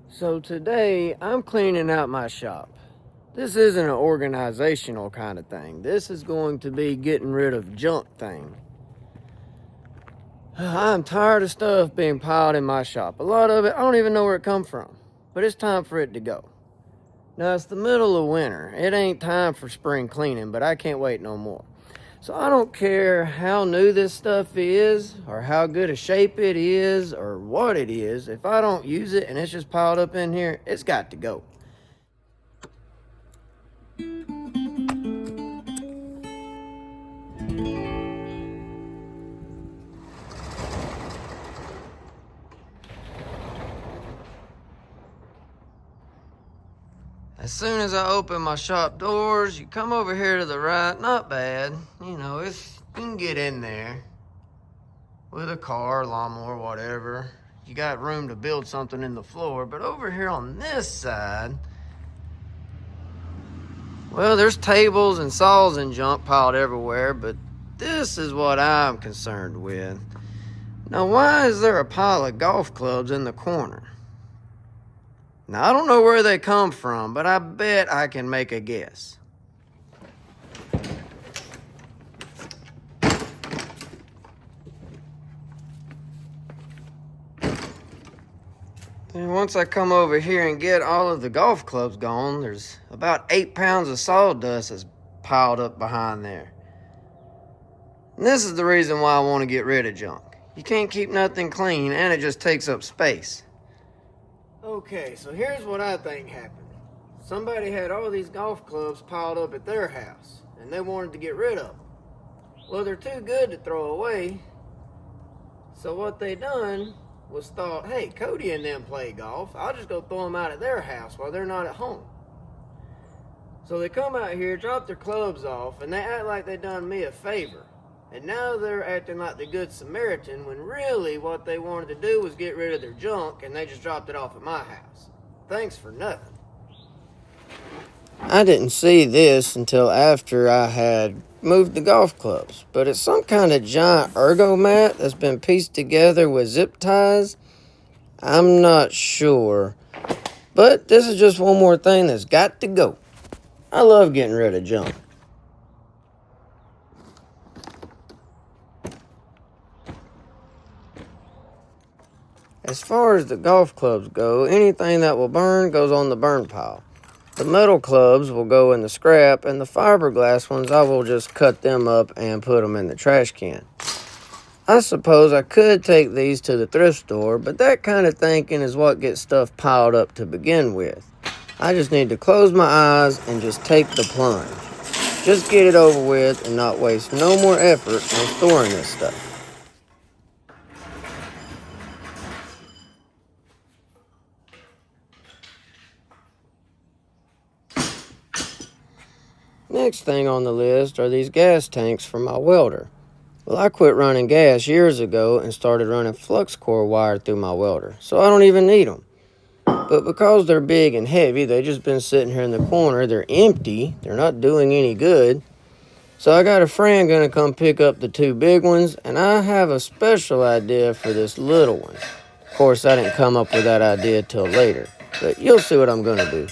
So today I'm cleaning out my shop. This isn't an organizational kind of thing. This is going to be getting rid of junk thing. I'm tired of stuff being piled in my shop. A lot of it, I don't even know where it come from. But it's time for it to go. Now it's the middle of winter. It ain't time for spring cleaning, but I can't wait no more. So I don't care how new this stuff is, or how good a shape it is, or what it is. If I don't use it and it's just piled up in here, it's got to go. As soon as I open my shop doors, you come over here to the right, not bad. You know, you can get in there with a car, lawnmower, whatever. You got room to build something in the floor, but over here on this side, well, there's tables and saws and junk piled everywhere, but this is what I'm concerned with. Now, why is there a pile of golf clubs in the corner? Now, I don't know where they come from, but I bet I can make a guess. And once I come over here and get all of the golf clubs gone, there's about 8 pounds of sawdust that's piled up behind there. And this is the reason why I want to get rid of junk. You can't keep nothing clean, and it just takes up space. Okay, so here's what I think happened. Somebody had all these golf clubs piled up at their house, and they wanted to get rid of them. Well, they're too good to throw away. So what they done was thought, hey, Cody and them play golf. I'll just go throw them out at their house while they're not at home. So they come out here, drop their clubs off, and they act like they done me a favor. And now they're acting like the Good Samaritan when really what they wanted to do was get rid of their junk, and they just dropped it off at my house. Thanks for nothing. I didn't see this until after I had moved the golf clubs, but it's some kind of giant ergo mat that's been pieced together with zip ties. I'm not sure, but this is just one more thing that's got to go. I love getting rid of junk. As far as the golf clubs go, anything that will burn goes on the burn pile. The metal clubs will go in the scrap, and the fiberglass ones, I will just cut them up and put them in the trash can. I suppose I could take these to the thrift store, but that kind of thinking is what gets stuff piled up to begin with. I just need to close my eyes and just take the plunge. Just get it over with and not waste no more effort on storing this stuff. Next thing on the list are these gas tanks for my welder. Well, I quit running gas years ago and started running flux core wire through my welder, so I don't even need them. But because they're big and heavy, they've just been sitting here in the corner. They're empty. They're not doing any good. So I got a friend going to come pick up the 2 big ones, and I have a special idea for this little one. Of course, I didn't come up with that idea till later, but you'll see what I'm going to do.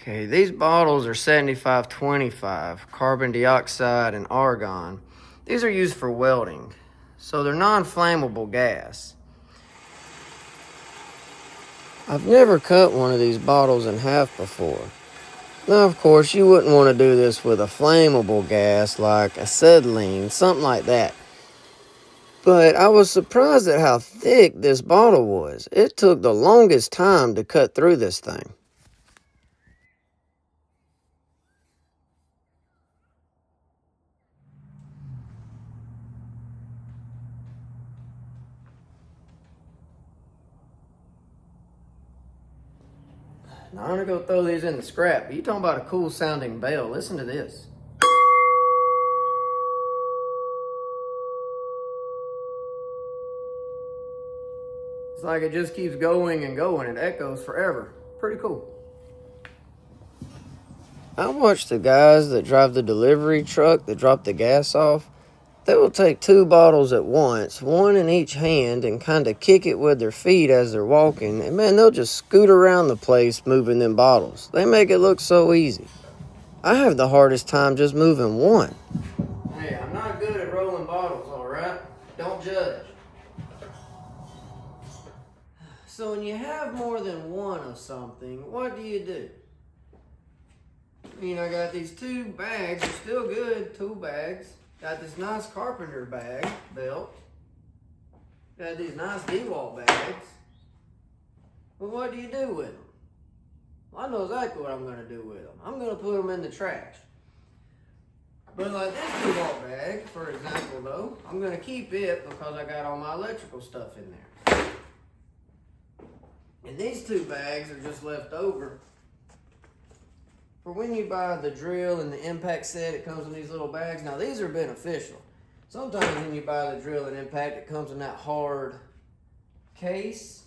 Okay, these bottles are 7525, carbon dioxide and argon. These are used for welding, so they're non-flammable gas. I've never cut one of these bottles in half before. Now, of course, you wouldn't want to do this with a flammable gas like acetylene, something like that. But I was surprised at how thick this bottle was. It took the longest time to cut through this thing. Now, I'm gonna go throw these in the scrap. But you talking about a cool sounding bell. Listen to this. It's like it just keeps going and going. It echoes forever. Pretty cool. I watch the guys that drive the delivery truck that drop the gas off. They will take 2 bottles at once, one in each hand, and kind of kick it with their feet as they're walking. And man, they'll just scoot around the place moving them bottles. They make it look so easy. I have the hardest time just moving one. Hey, I'm not good at rolling bottles, alright? Don't judge. So when you have more than one of something, what do? I got these 2 bags, they're still good, tool bags. Got this nice carpenter bag, belt. Got these nice DeWalt bags. But what do you do with them? Well, I know exactly what I'm going to do with them. I'm going to put them in the trash. But like this DeWalt bag, for example, though, I'm going to keep it because I got all my electrical stuff in there. And these 2 bags are just left over for when you buy the drill and the impact set. It comes in these little bags. Now these are beneficial. Sometimes when you buy the drill and impact, it comes in that hard case.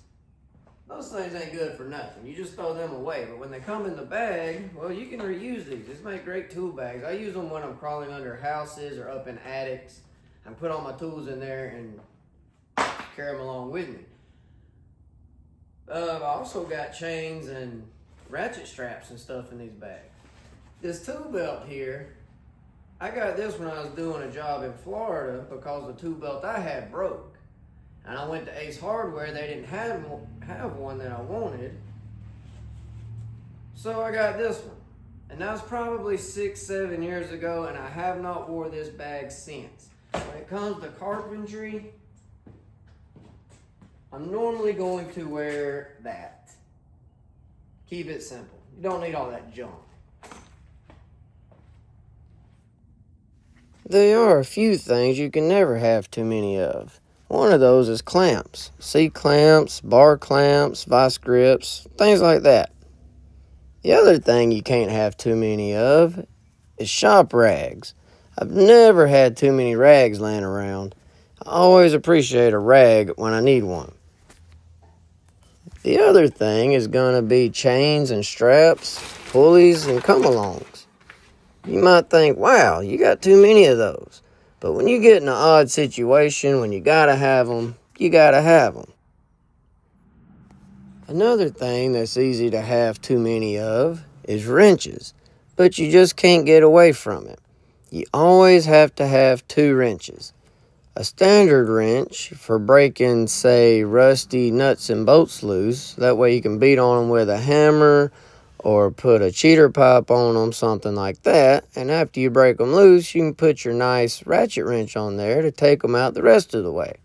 Those things ain't good for nothing. You just throw them away. But when they come in the bag, well, you can reuse these. These make great tool bags. I use them when I'm crawling under houses or up in attics. I put all my tools in there and carry them along with me. I've also got chains and ratchet straps and stuff in these bags. This tool belt here, I got this when I was doing a job in Florida because the tool belt I had broke. And I went to Ace Hardware, they didn't have one that I wanted. So I got this one. And that was probably 6-7 years ago, and I have not wore this bag since. When it comes to carpentry, I'm normally going to wear that. Keep it simple. You don't need all that junk. There are a few things you can never have too many of. One of those is clamps. C-clamps, bar clamps, vice grips, things like that. The other thing you can't have too many of is shop rags. I've never had too many rags laying around. I always appreciate a rag when I need one. The other thing is going to be chains and straps, pulleys, and come-alongs. You might think, wow, you got too many of those. But when you get in an odd situation, when you gotta have them, you gotta have them. Another thing that's easy to have too many of is wrenches, but you just can't get away from it. You always have to have 2 wrenches. A standard wrench for breaking, say, rusty nuts and bolts loose. That way you can beat on them with a hammer or put a cheater pipe on them, something like that. And after you break them loose, you can put your nice ratchet wrench on there to take them out the rest of the way.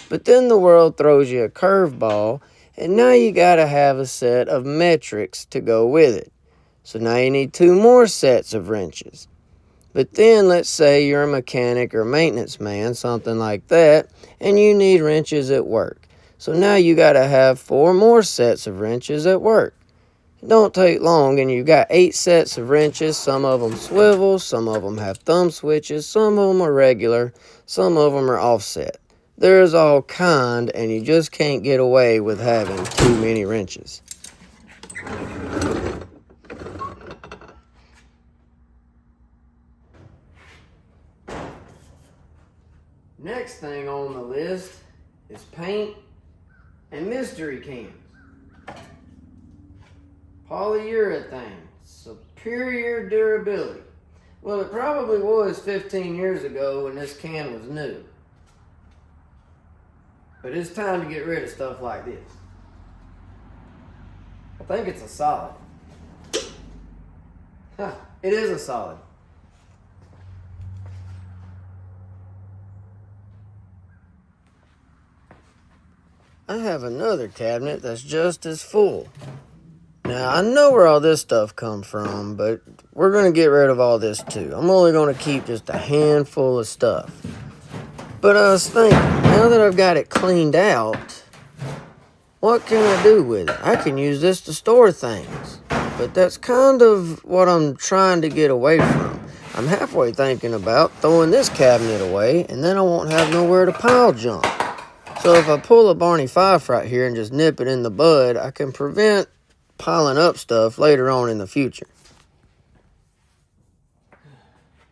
But then the world throws you a curveball, and now you gotta have a set of metrics to go with it. So now you need 2 more sets of wrenches. But then let's say you're a mechanic or maintenance man, something like that, and you need wrenches at work. So now you gotta have 4 more sets of wrenches at work. It don't take long and you've got 8 sets of wrenches. Some of them swivel, some of them have thumb switches, some of them are regular, some of them are offset. There's all kind, and you just can't get away with having too many wrenches. Next thing on the list is paint and mystery cans. Polyurethane, superior durability. Well, it probably was 15 years ago when this can was new. But it's time to get rid of stuff like this. I think it's a solid. Huh, it is a solid. I have another cabinet that's just as full. Now, I know where all this stuff comes from, but we're going to get rid of all this too. I'm only going to keep just a handful of stuff. But I was thinking, now that I've got it cleaned out, what can I do with it? I can use this to store things. But that's kind of what I'm trying to get away from. I'm halfway thinking about throwing this cabinet away, and then I won't have nowhere to pile junk. So if I pull a Barney Fife right here and just nip it in the bud, I can prevent piling up stuff later on in the future.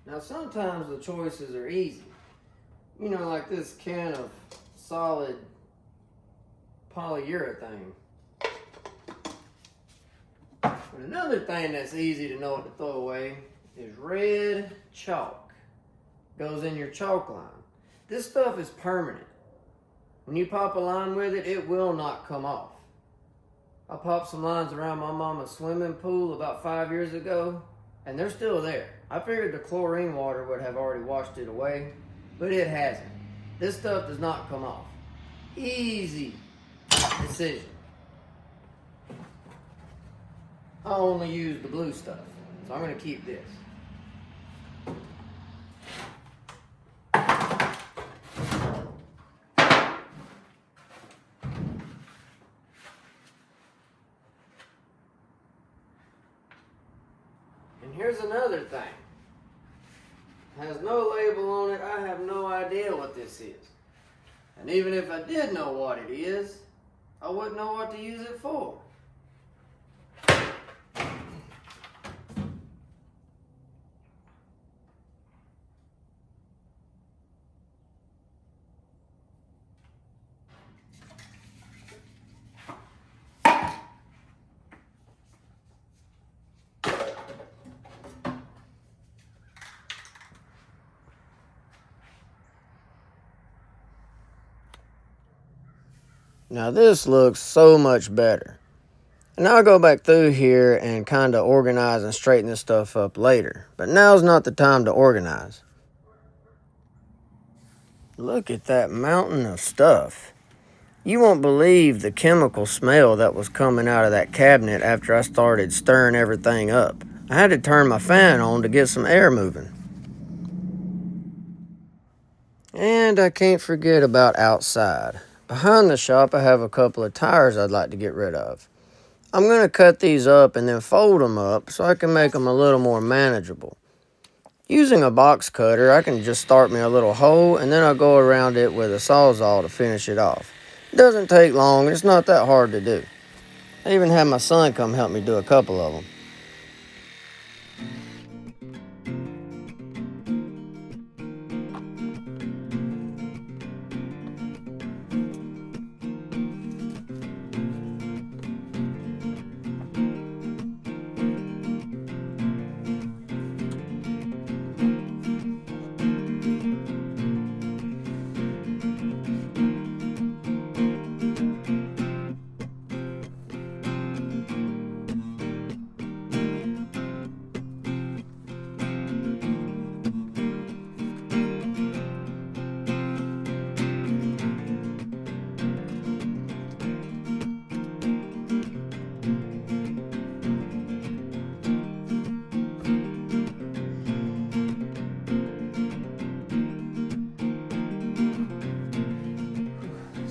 Now sometimes the choices are easy. You know, like this can of solid polyurethane. But another thing that's easy to know what to throw away is red chalk. Goes in your chalk line. This stuff is permanent. When you pop a line with it, it will not come off. I popped some lines around my mama's swimming pool about 5 years ago, and they're still there. I figured the chlorine water would have already washed it away, but it hasn't. This stuff does not come off. Easy decision. I only use the blue stuff, so I'm going to keep this. And here's another thing. It has no label on it. I have no idea what this is. And even if I did know what it is, I wouldn't know what to use it for. Now this looks so much better. And I'll go back through here and kind of organize and straighten this stuff up later. But now's not the time to organize. Look at that mountain of stuff. You won't believe the chemical smell that was coming out of that cabinet after I started stirring everything up. I had to turn my fan on to get some air moving. And I can't forget about outside. Behind the shop, I have a couple of tires I'd like to get rid of. I'm going to cut these up and then fold them up so I can make them a little more manageable. Using a box cutter, I can just start me a little hole and then I'll go around it with a sawzall to finish it off. It doesn't take long, it's not that hard to do. I even had my son come help me do a couple of them.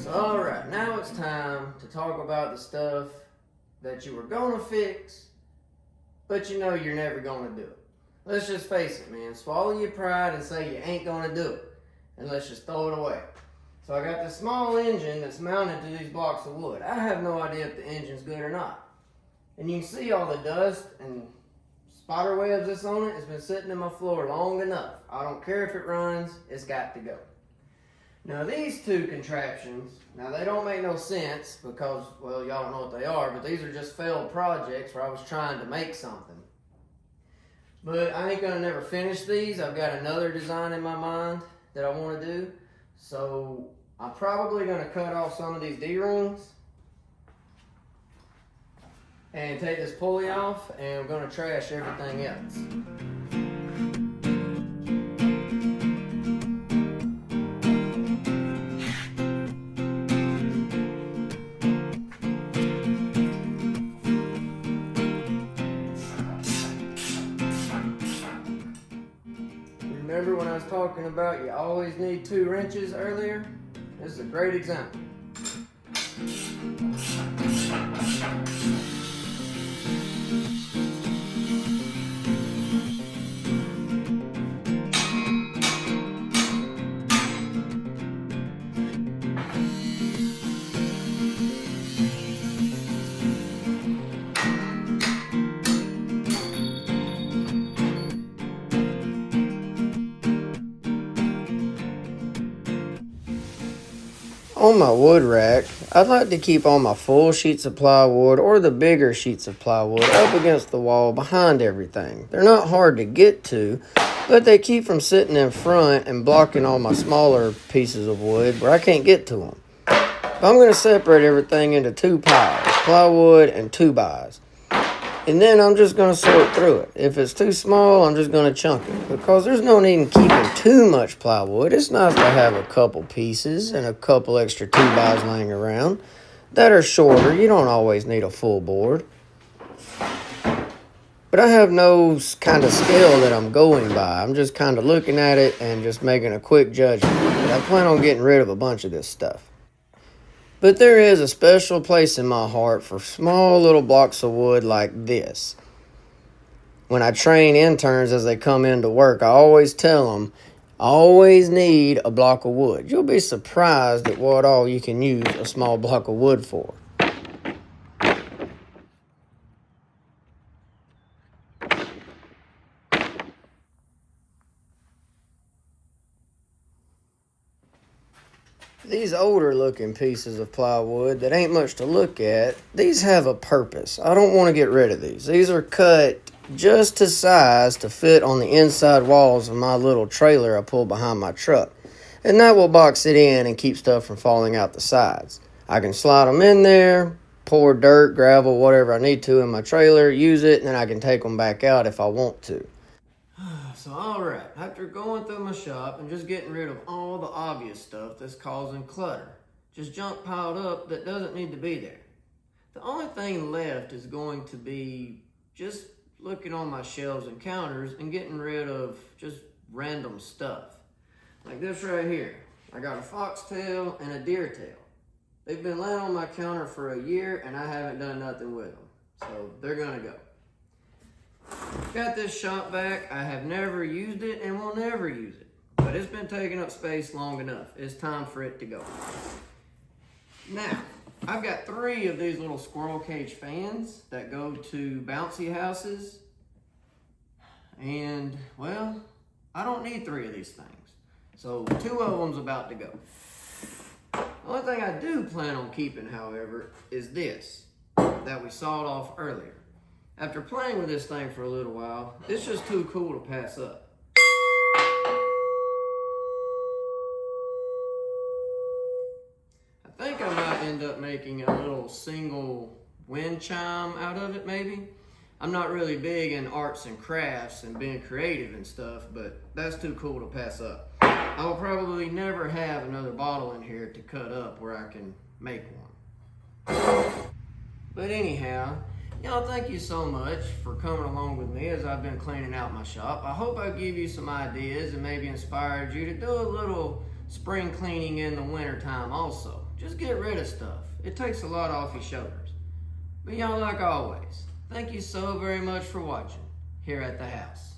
Alright, now it's time to talk about the stuff that you were gonna fix, but you know you're never gonna do it. Let's just face it, man. Swallow your pride and say you ain't gonna do it. And let's just throw it away. So I got this small engine that's mounted to these blocks of wood. I have no idea if the engine's good or not. And you can see all the dust and spider webs that's on it. It's been sitting in my floor long enough. I don't care if it runs, it's got to go. Now these two contraptions, now they don't make no sense because, well, y'all don't know what they are, but these are just failed projects where I was trying to make something. But I ain't gonna never finish these. I've got another design in my mind that I wanna do. So I'm probably gonna cut off some of these D-rings and take this pulley off, and I'm gonna trash everything else. Remember when I was talking about you always need 2 wrenches earlier? This is a great example. On my wood rack, I'd like to keep all my full sheets of plywood or the bigger sheets of plywood up against the wall behind everything. They're not hard to get to, but they keep from sitting in front and blocking all my smaller pieces of wood where I can't get to them. But I'm going to separate everything into two piles, plywood and 2x. And then I'm just going to sort through it. If it's too small, I'm just going to chunk it. Because there's no need in keeping too much plywood. It's nice to have a couple pieces and a couple extra 2x laying around that are shorter. You don't always need a full board. But I have no kind of scale that I'm going by. I'm just kind of looking at it and just making a quick judgment. But I plan on getting rid of a bunch of this stuff. But there is a special place in my heart for small little blocks of wood like this. When I train interns as they come into work, I always tell them, always need a block of wood. You'll be surprised at what all you can use a small block of wood for. These older looking pieces of plywood that ain't much to look at, these have a purpose. I don't want to get rid of these. These are cut just to size to fit on the inside walls of my little trailer I pull behind my truck. And that will box it in and keep stuff from falling out the sides. I can slide them in there, pour dirt, gravel, whatever I need to in my trailer, use it, and then I can take them back out if I want to. So alright, after going through my shop and just getting rid of all the obvious stuff that's causing clutter, just junk piled up that doesn't need to be there. The only thing left is going to be just looking on my shelves and counters and getting rid of just random stuff. Like this right here. I got a foxtail and a deer tail. They've been laying on my counter for a year and I haven't done nothing with them. So they're gonna go. Got this shop vac. I have never used it and will never use it. But it's been taking up space long enough. It's time for it to go. Now, I've got 3 of these little squirrel cage fans that go to bouncy houses. And, well, I don't need 3 of these things. So 2 of them's about to go. The only thing I do plan on keeping, however, is this that we sawed off earlier. After playing with this thing for a little while, it's just too cool to pass up. I think I might end up making a little single wind chime out of it, maybe. I'm not really big in arts and crafts and being creative and stuff, but that's too cool to pass up. I will probably never have another bottle in here to cut up where I can make one. But anyhow, y'all, thank you so much for coming along with me as I've been cleaning out my shop. I hope I give you some ideas and maybe inspired you to do a little spring cleaning in the winter time also. Just get rid of stuff. It takes a lot off your shoulders. But y'all, like always, thank you so very much for watching here at the house.